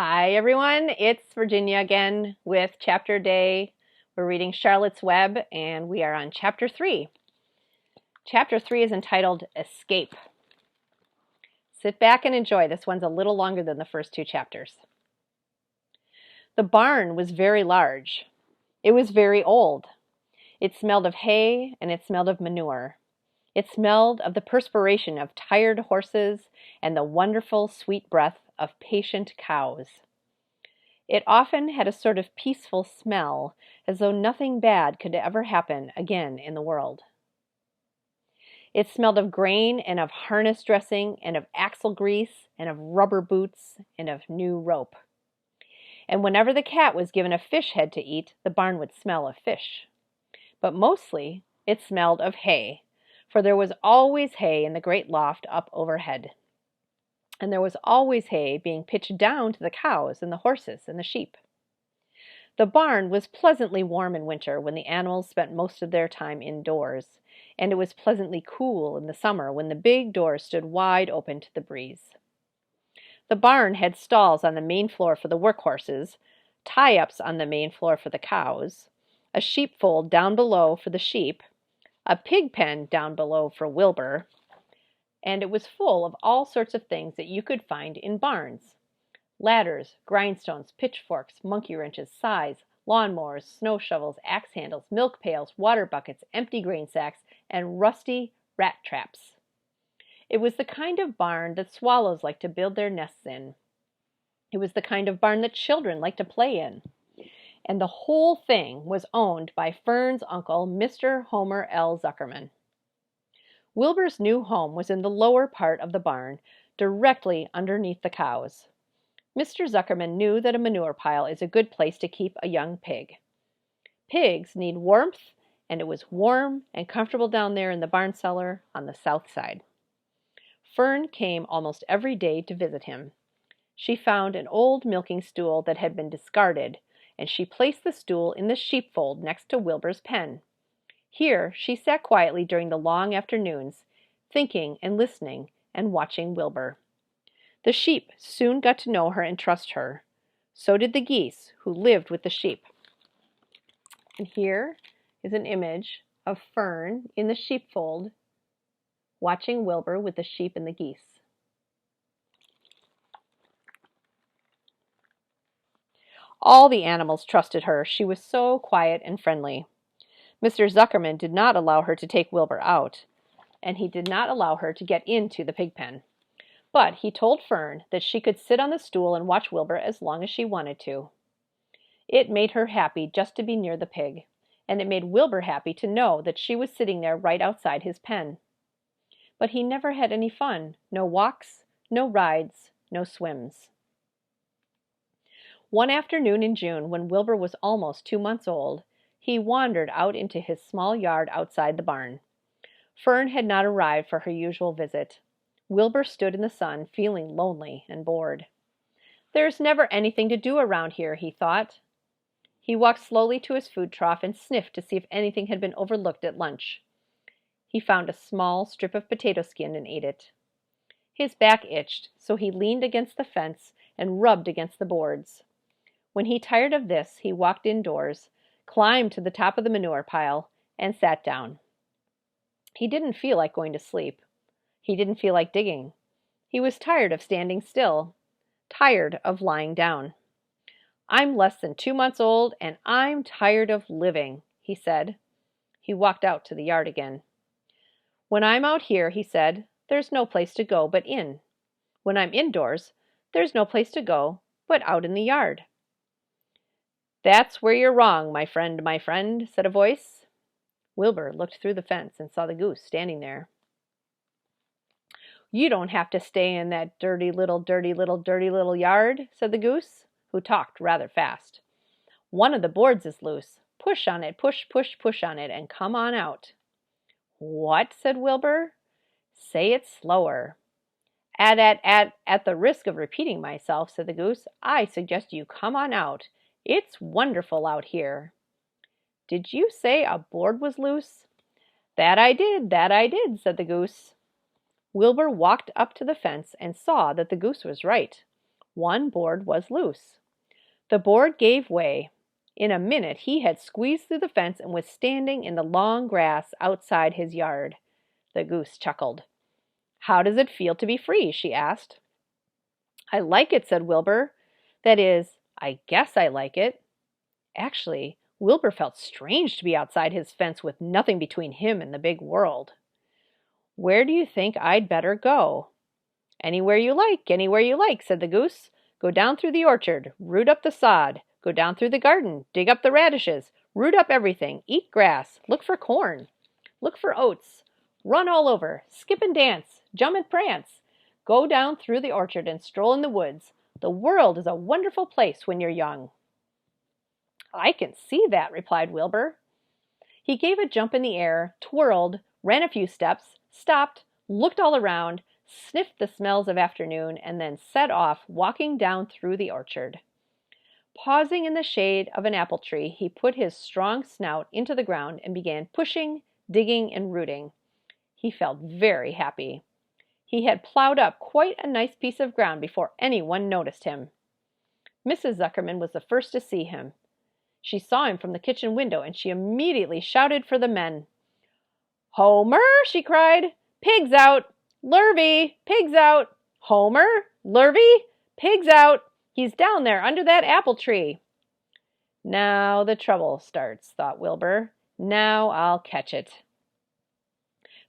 Hi everyone, it's Virginia again with Chapter Day. We're reading Charlotte's Web and we are on Chapter 3. Chapter 3 is entitled Escape. Sit back and enjoy. This one's a little longer than the first two chapters. The barn was very large. It was very old. It smelled of hay and it smelled of manure. It smelled of the perspiration of tired horses and the wonderful sweet breath of patient cows. It often had a sort of peaceful smell, as though nothing bad could ever happen again in the world. It smelled of grain and of harness dressing and of axle grease and of rubber boots and of new rope. And whenever the cat was given a fish head to eat, the barn would smell of fish. But mostly it smelled of hay, for there was always hay in the great loft up overhead. And there was always hay being pitched down to the cows and the horses and the sheep. The barn was pleasantly warm in winter when the animals spent most of their time indoors, and it was pleasantly cool in the summer when the big doors stood wide open to the breeze. The barn had stalls on the main floor for the work horses, tie-ups on the main floor for the cows, a sheepfold down below for the sheep, a pig pen down below for Wilbur, and it was full of all sorts of things that you could find in barns. Ladders, grindstones, pitchforks, monkey wrenches, scythes, lawnmowers, snow shovels, axe handles, milk pails, water buckets, empty grain sacks, and rusty rat traps. It was the kind of barn that swallows like to build their nests in. It was the kind of barn that children like to play in. And the whole thing was owned by Fern's uncle, Mr. Homer L. Zuckerman. Wilbur's new home was in the lower part of the barn, directly underneath the cows. Mr. Zuckerman knew that a manure pile is a good place to keep a young pig. Pigs need warmth, and it was warm and comfortable down there in the barn cellar on the south side. Fern came almost every day to visit him. She found an old milking stool that had been discarded, and she placed the stool in the sheepfold next to Wilbur's pen. Here she sat quietly during the long afternoons, thinking and listening and watching Wilbur. The sheep soon got to know her and trust her. So did the geese who lived with the sheep. And here is an image of Fern in the sheepfold, watching Wilbur with the sheep and the geese. All the animals trusted her. She was so quiet and friendly. Mr. Zuckerman did not allow her to take Wilbur out, and he did not allow her to get into the pig pen. But he told Fern that she could sit on the stool and watch Wilbur as long as she wanted to. It made her happy just to be near the pig, and it made Wilbur happy to know that she was sitting there right outside his pen. But he never had any fun, no walks, no rides, no swims. One afternoon in June, when Wilbur was almost 2 months old, he wandered out into his small yard outside the barn. Fern had not arrived for her usual visit. Wilbur stood in the sun, feeling lonely and bored. "There's never anything to do around here," he thought. He walked slowly to his food trough and sniffed to see if anything had been overlooked at lunch. He found a small strip of potato skin and ate it. His back itched, so he leaned against the fence and rubbed against the boards. When he tired of this, he walked indoors, climbed to the top of the manure pile, and sat down. He didn't feel like going to sleep. He didn't feel like digging. He was tired of standing still, tired of lying down. "I'm less than 2 months old, and I'm tired of living," he said. He walked out to the yard again. "When I'm out here," he said, "there's no place to go but in. When I'm indoors, there's no place to go but out in the yard." "That's where you're wrong, my friend," said a voice. Wilbur looked through the fence and saw the goose standing there. "You don't have to stay in that dirty little yard," said the goose, who talked rather fast. "One of the boards is loose. Push on it, push, push, push on it, and come on out." "What?" said Wilbur. "Say it slower." At the risk of repeating myself," said the goose, "I suggest you come on out. It's wonderful out here." "Did you say a board was loose?" That I did, said the goose. Wilbur walked up to the fence and saw that the goose was right. One board was loose. The board gave way. In a minute he had squeezed through the fence and was standing in the long grass outside his yard. The goose chuckled. "How does it feel to be free?" she asked. "I like it," said Wilbur. "That is, I guess I like it." Actually, Wilbur felt strange to be outside his fence with nothing between him and the big world. "Where do you think I'd better go?" "Anywhere you like," said the goose. "Go down through the orchard, root up the sod. Go down through the garden, dig up the radishes, root up everything, eat grass, look for corn, look for oats, run all over, skip and dance, jump and prance. Go down through the orchard and stroll in the woods. The world is a wonderful place when you're young." "I can see that," replied Wilbur. He gave a jump in the air, twirled, ran a few steps, stopped, looked all around, sniffed the smells of afternoon, and then set off, walking down through the orchard. Pausing in the shade of an apple tree, he put his strong snout into the ground and began pushing, digging, and rooting. He felt very happy. He had plowed up quite a nice piece of ground before anyone noticed him. Mrs. Zuckerman was the first to see him. She saw him from the kitchen window, and she immediately shouted for the men. "Homer!" she cried. "Pigs out! Lurvy! Pigs out! Homer! Lurvy! Pigs out! He's down there under that apple tree." "Now the trouble starts," thought Wilbur. "Now I'll catch it."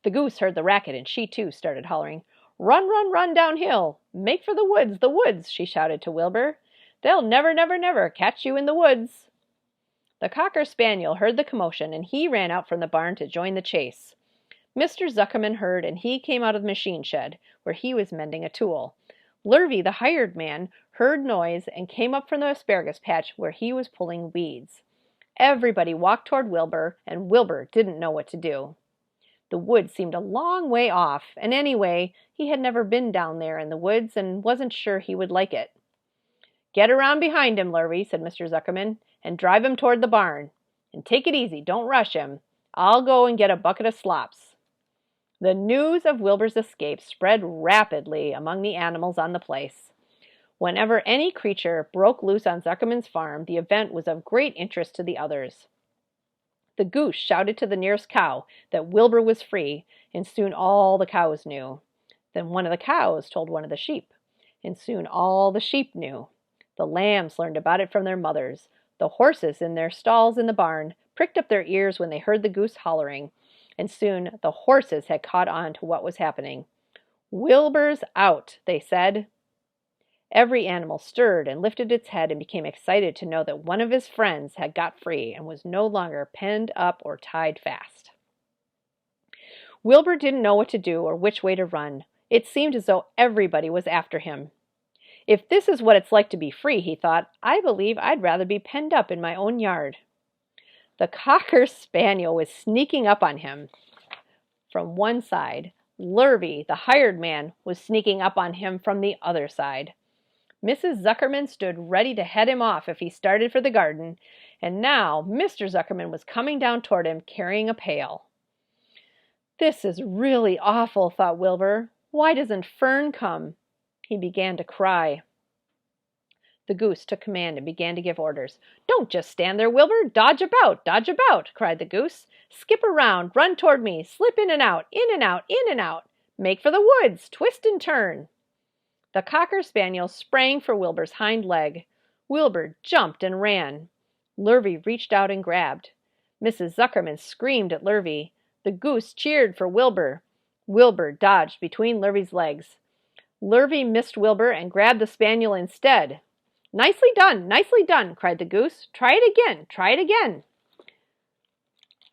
The goose heard the racket, and she too started hollering. "Run, run, run downhill! Make for the woods!" she shouted to Wilbur. "They'll never, never, never catch you in the woods." The cocker spaniel heard the commotion, and he ran out from the barn to join the chase. Mr. Zuckerman heard, and he came out of the machine shed, where he was mending a tool. Lurvy, the hired man, heard noise and came up from the asparagus patch where he was pulling weeds. Everybody walked toward Wilbur, and Wilbur didn't know what to do. The woods seemed a long way off, and anyway, he had never been down there in the woods and wasn't sure he would like it. "Get around behind him, Lurvy," said Mr. Zuckerman, "and drive him toward the barn. And take it easy, don't rush him. I'll go and get a bucket of slops." The news of Wilbur's escape spread rapidly among the animals on the place. Whenever any creature broke loose on Zuckerman's farm, the event was of great interest to the others. The goose shouted to the nearest cow that Wilbur was free, and soon all the cows knew. Then one of the cows told one of the sheep, and soon all the sheep knew. The lambs learned about it from their mothers. The horses in their stalls in the barn pricked up their ears when they heard the goose hollering, and soon the horses had caught on to what was happening. "Wilbur's out," they said. Every animal stirred and lifted its head and became excited to know that one of his friends had got free and was no longer penned up or tied fast. Wilbur didn't know what to do or which way to run. It seemed as though everybody was after him. "If this is what it's like to be free," he thought, "I believe I'd rather be penned up in my own yard." The cocker spaniel was sneaking up on him from one side. Lurvy, the hired man, was sneaking up on him from the other side. Mrs. Zuckerman stood ready to head him off if he started for the garden, and now Mr. Zuckerman was coming down toward him carrying a pail. "This is really awful," thought Wilbur. "Why doesn't Fern come?" He began to cry. The goose took command and began to give orders. "Don't just stand there, Wilbur. Dodge about," cried the goose. "Skip around, run toward me, slip in and out, in and out, in and out. Make for the woods, twist and turn." The cocker spaniel sprang for Wilbur's hind leg. Wilbur jumped and ran. Lurvy reached out and grabbed. Mrs. Zuckerman screamed at Lurvy. The goose cheered for Wilbur. Wilbur dodged between Lurvy's legs. Lurvy missed Wilbur and grabbed the spaniel instead. Nicely done," cried the goose. Try it again."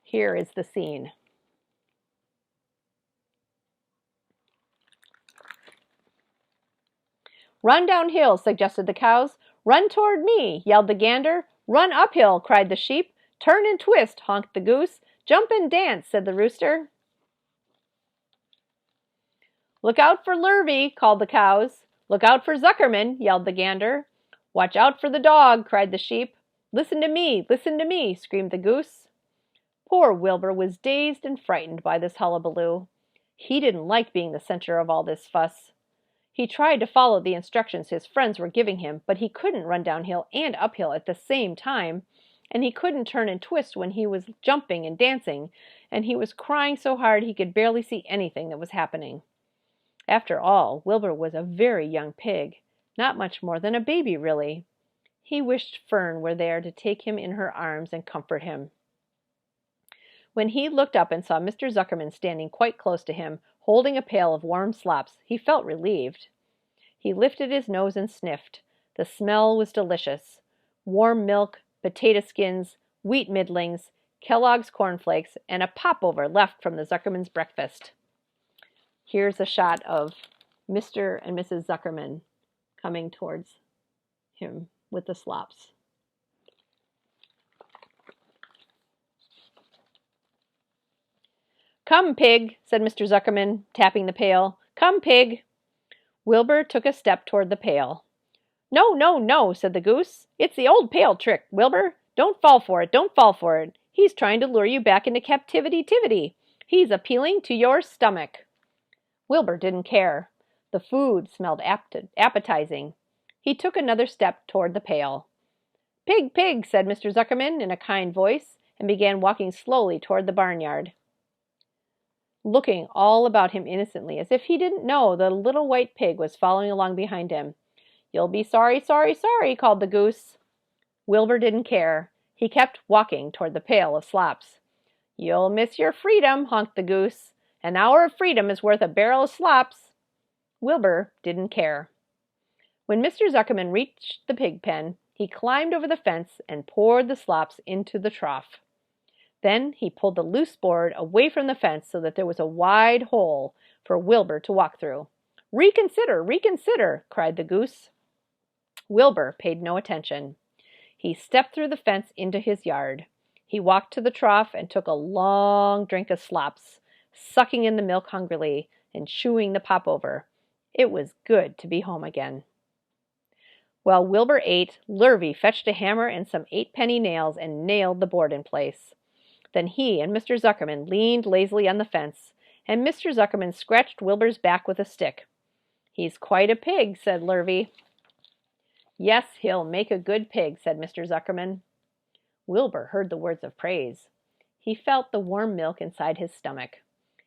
Here is the scene. "Run downhill," suggested the cows. "Run toward me," yelled the gander. "Run uphill," cried the sheep. "Turn and twist," honked the goose. "Jump and dance," said the rooster. "Look out for Lurvy," called the cows. "Look out for Zuckerman," yelled the gander. "Watch out for the dog," cried the sheep. Listen to me," screamed the goose. Poor Wilbur was dazed and frightened by this hullabaloo. He didn't like being the center of all this fuss. He tried to follow the instructions his friends were giving him, but he couldn't run downhill and uphill at the same time, and he couldn't turn and twist when he was jumping and dancing, and he was crying so hard he could barely see anything that was happening. After all, Wilbur was a very young pig, not much more than a baby, really. He wished Fern were there to take him in her arms and comfort him. When he looked up and saw Mr. Zuckerman standing quite close to him, holding a pail of warm slops, he felt relieved. He lifted his nose and sniffed. The smell was delicious. Warm milk, potato skins, wheat middlings, Kellogg's cornflakes, and a popover left from the Zuckerman's breakfast. Here's a shot of Mr. and Mrs. Zuckerman coming towards him with the slops. "Come, pig," said Mr. Zuckerman, tapping the pail. "Come, pig." Wilbur took a step toward the pail. "No, no, no," said the goose. "It's the old pail trick, Wilbur. Don't fall for it, don't fall for it. He's trying to lure you back into captivity-tivity. He's appealing to your stomach." Wilbur didn't care. The food smelled appetizing. He took another step toward the pail. "Pig, pig," said Mr. Zuckerman in a kind voice, and began walking slowly toward the barnyard, looking all about him innocently, as if he didn't know that a little white pig was following along behind him. "You'll be sorry, sorry, sorry," called the goose. Wilbur didn't care. He kept walking toward the pail of slops. "You'll miss your freedom," honked the goose. "An hour of freedom is worth a barrel of slops." Wilbur didn't care. When Mr. Zuckerman reached the pig pen, he climbed over the fence and poured the slops into the trough. Then he pulled the loose board away from the fence so that there was a wide hole for Wilbur to walk through. "Reconsider, reconsider," cried the goose. Wilbur paid no attention. He stepped through the fence into his yard. He walked to the trough and took a long drink of slops, sucking in the milk hungrily and chewing the popover. It was good to be home again. While Wilbur ate, Lurvy fetched a hammer and some 8-penny nails and nailed the board in place. Then he and Mr. Zuckerman leaned lazily on the fence, and Mr. Zuckerman scratched Wilbur's back with a stick. "He's quite a pig," said Lurvy. "Yes, he'll make a good pig," said Mr. Zuckerman. Wilbur heard the words of praise. He felt the warm milk inside his stomach.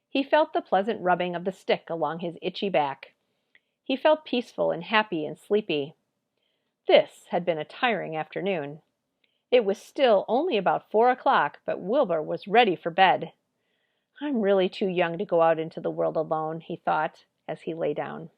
He felt the pleasant rubbing of the stick along his itchy back. He felt peaceful and happy and sleepy. This had been a tiring afternoon. It was still only about 4 o'clock, but Wilbur was ready for bed. "I'm really too young to go out into the world alone," he thought as he lay down.